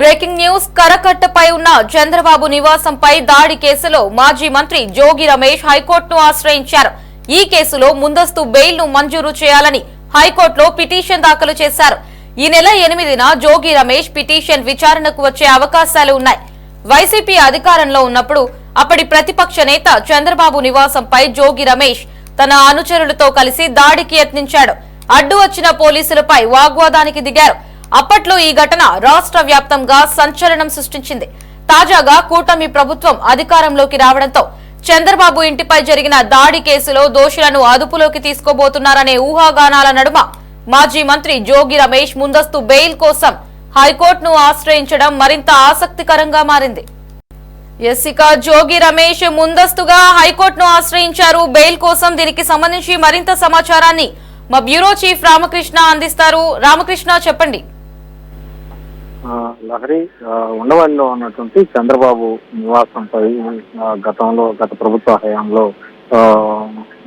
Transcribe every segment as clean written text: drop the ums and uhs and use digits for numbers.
Breaking news కరకట్టపై ఉన్న చంద్రబాబు నివాసంపై దాడి కేసులో మాజీ మంత్రి జోగి రమేష్ హైకోర్టును ఆశ్రయించారు. ఈ కేసులో ముందస్తు బెయిల్ ను మంజూరు చేయాలని హైకోర్టులో పిటిషన్ దాఖలు చేశారు. ఈ నెల 8న జోగి రమేష్ పిటిషన్ విచారణకు వచ్చే అవకాశాలు ఉన్నాయి. వైసీపీ అధికారంలో ఉన్నప్పుడు అప్పటి ప్రతిపక్ష నేత చంద్రబాబు నివాసంపై జోగి రమేష్ తన అనుచరులతో కలిసి దాడికి యత్నించాడు. అడ్డు వచ్చిన పోలీసులపై వాగ్వాదానికి దిగారు. అప్పట్లో ఈ ఘటన రాష్ట్ర వ్యాప్తంగా సంచలనం సృష్టించింది. తాజాగా కూటమి ప్రభుత్వం అధికారంలోకి రావడంతో చంద్రబాబు ఇంటిపై జరిగిన దాడి కేసులో దోషులను అదుపులోకి తీసుకోబోతున్నారనే ఊహాగానాల నడుమ మాజీ మంత్రి జోగి రమేష్ ముందస్తు బెయిల్ కోసం హైకోర్టును ఆశ్రయించడం మరింత ఆసక్తికరంగా మారింది. ఇక జోగి రమేష్ ముందస్తుగా హైకోర్టును ఆశ్రయించారు బెయిల్ కోసం. దీనికి సంబంధించి మరింత సమాచారాన్ని మా బ్యూరో చీఫ్ రామకృష్ణ అందిస్తారు. రామకృష్ణ, చెప్పండి. లహరి ఉండవల్లిలో ఉన్నటువంటి చంద్రబాబు నివాసంపై గత ప్రభుత్వ హయాంలో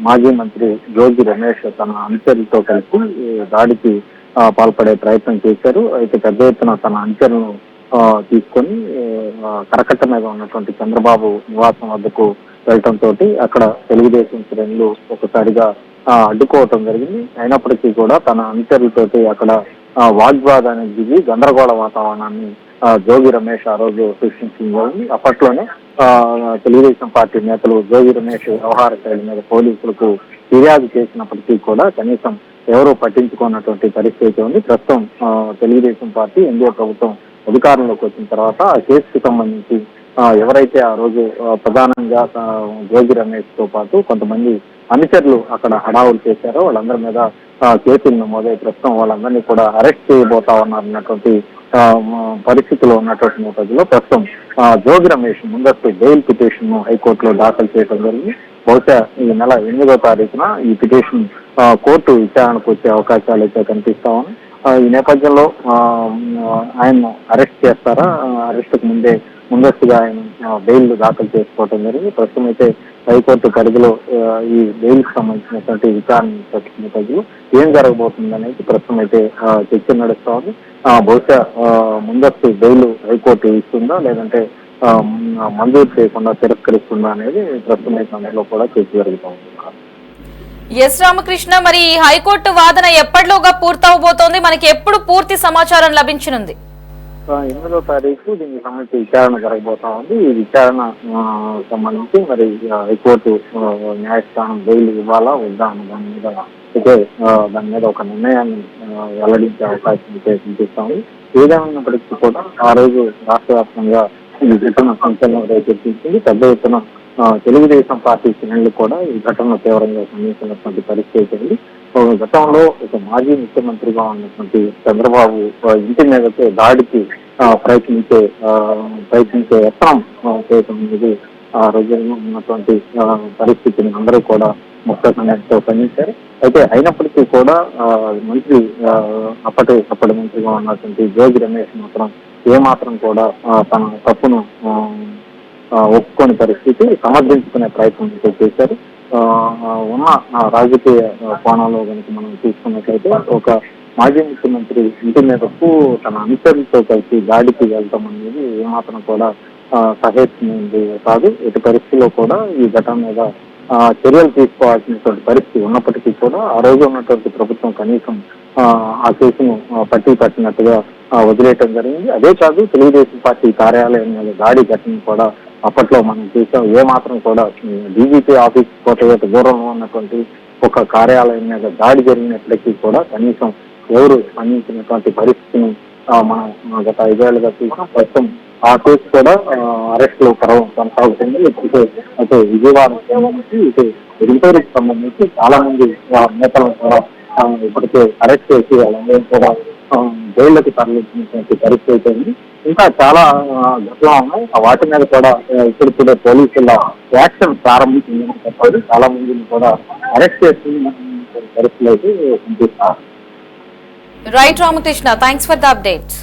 మాజీ మంత్రి జోగి రమేష్ తన అనుచరులతో కలిసి దాడికి పాల్పడే ప్రయత్నం చేశారు. అయితే పెద్ద ఎత్తున తన అనుచరులను తీసుకొని కరకట్ట మీద ఉన్నటువంటి చంద్రబాబు నివాసం వద్దకు వెళ్ళటంతో అక్కడ తెలుగుదేశం శ్రేణులు ఒకసారిగా అడ్డుకోవటం జరిగింది. అయినప్పటికీ కూడా తన అనుచరులతోటి అక్కడ వాగ్వాదానికి దిగి గందరగోళ వాతావరణాన్ని జోగి రమేష్ ఆ రోజు సృష్టించడం జరిగింది. అప్పట్లోనే తెలుగుదేశం పార్టీ నేతలు జోగి రమేష్ వ్యవహార శైలి మీద పోలీసులకు ఫిర్యాదు చేసినప్పటికీ కూడా కనీసం ఎవరూ పట్టించుకున్నటువంటి పరిస్థితి ఉంది. ప్రస్తుతం తెలుగుదేశం పార్టీ ఎన్డీఏ ప్రభుత్వం అధికారంలోకి వచ్చిన తర్వాత ఆ కేసుకు సంబంధించి ఎవరైతే ఆ రోజు ప్రధానంగా జోగి రమేష్ తో పాటు కొంతమంది అనుచరులు అక్కడ హడావులు చేశారో వాళ్ళందరి మీద కేసులు నమోదై ప్రస్తుతం వాళ్ళందరినీ కూడా అరెస్ట్ చేయబోతా ఉన్నారన్నటువంటి పరిస్థితిలో ఉన్నటువంటి నేపథ్యంలో ప్రస్తుతం జోగి రమేష్ ముందస్తు బెయిల్ పిటిషన్ ను హైకోర్టులో దాఖలు చేయడం జరిగింది. బహుశా ఈ నెల 8వ తారీఖున ఈ పిటిషన్ కోర్టు విచారణకు వచ్చే అవకాశాలు అయితే కనిపిస్తా ఉన్నాయి. ఈ నేపథ్యంలో ఆయన్ను అరెస్ట్ చేస్తారా, అరెస్టుకు ముందస్తుగా ఆయన బెయిల్ దాఖలు చేసుకోవడం జరిగింది. ప్రస్తుతం అయితే హైకోర్టు పరిధిలో ఈ బెయిల్ కి సంబంధించినటువంటి విచారణ నేపథ్యంలో ఏం జరగబోతుంది అనేది ప్రస్తుతం అయితే చర్చ నడుస్తా ఉంది. బహుశా ముందస్తు బెయిల్ హైకోర్టు ఇస్తుందా లేదంటే మంజూరు చేయకుండా తిరస్కరిస్తుందా అనేది ప్రస్తుతం అయితే అందులో కూడా చర్చ జరుగుతూ ఉంది. ఎస్ రామకృష్ణ, మరి హైకోర్టు వాదన ఎప్పటిలోగా పూర్తవబోతోంది? మనకి ఎప్పుడు పూర్తి సమాచారం లభించనుంది? 8వ తారీఖు దీనికి సంబంధించి విచారణ జరగబోతా ఉంది. ఈ విచారణ సంబంధించి మరి హైకోర్టు న్యాయస్థానం బెయిల్ ఇవ్వాలా వద్దా అన్న దాని మీద ఒక నిర్ణయాన్ని వెల్లడించే అవకాశం అయితే కనిపిస్తా ఉంది. ఏదేమైనప్పటికీ కూడా ఆ రోజు రాష్ట్ర వ్యాప్తంగా ఈ ఘటన సంచలనం రేకెత్తించింది. పెద్ద ఎత్తున తెలుగుదేశం పార్టీ శ్రేణులు కూడా ఈ ఘటనను తీవ్రంగా ఖండించినటువంటి పరిస్థితి ఉంది. గతంలో ఒక మాజీ ముఖ్యమంత్రిగా ఉన్నటువంటి చంద్రబాబు ఇంటి మీదకే దాడికి ప్రయత్నించే యత్నం చేయడం అనేది ఆ రోజుల్లో ఉన్నటువంటి పరిస్థితిని అందరూ కూడా ముఖ్యంగా ఖండించారు. అయితే అయినప్పటికీ కూడా మంత్రి అప్పటి మంత్రిగా ఉన్నటువంటి జోగి రమేష్ మాత్రం ఏమాత్రం కూడా తన తప్పును ఒప్పుకోని పరిస్థితి, సమర్థించుకునే ప్రయత్నం చేశారు. ఉన్న రాజకీయ కోణంలో కనుక మనం చూసుకున్నట్లయితే ఒక మాజీ ముఖ్యమంత్రి ఇంటి మీదకు తన అనుచరులతో కలిసి దాడికి వెళ్తాం అనేది ఏమాత్రం కూడా సహేతుమైంది కాదు. ఎటు పరిస్థితిలో కూడా ఈ ఘటన మీద చర్యలు తీసుకోవాల్సినటువంటి పరిస్థితి ఉన్నప్పటికీ కూడా ఆ రోజు ఉన్నటువంటి ప్రభుత్వం కనీసం ఆ కేసును పట్టినట్టుగా వదిలేయటం జరిగింది. అదే కాదు, తెలుగుదేశం పార్టీ కార్యాలయం మీద దాడి ఘటన కూడా అప్పట్లో మనం చూసాం. ఏమాత్రం కూడా డీజీపీ ఆఫీస్ కోట దూరంలో ఉన్నటువంటి ఒక కార్యాలయం మీద దాడి జరిగినప్పటికీ కూడా కనీసం ఎవరు స్పందించినటువంటి పరిస్థితిని మనం గత 5 ఏళ్లుగా చూసాం. ప్రస్తుతం ఆ కేసు కూడా అరెస్టులో కొనసాగుతుంది. అయితే విజయవాడ సంబంధించి గుంటూరుకి సంబంధించి చాలా మంది నేతలను కూడా ఇప్పటికే అరెస్ట్ చేసి వాళ్ళందరూ కూడా జైళ్లకు తరలించినటువంటి పరిస్థితి ఉంది. ఇంకా చాలా ఘటనలు ఉన్నాయి. వాటి మీద కూడా ఇప్పుడిప్పుడే పోలీసుల యాక్షన్ ప్రారంభించిందని చెప్పాలి. చాలా మందిని కూడా అరెస్ట్ చేస్తున్న పరిస్థితులు అయితే కనిపిస్తారు. Right Ramakrishna, thanks for the update.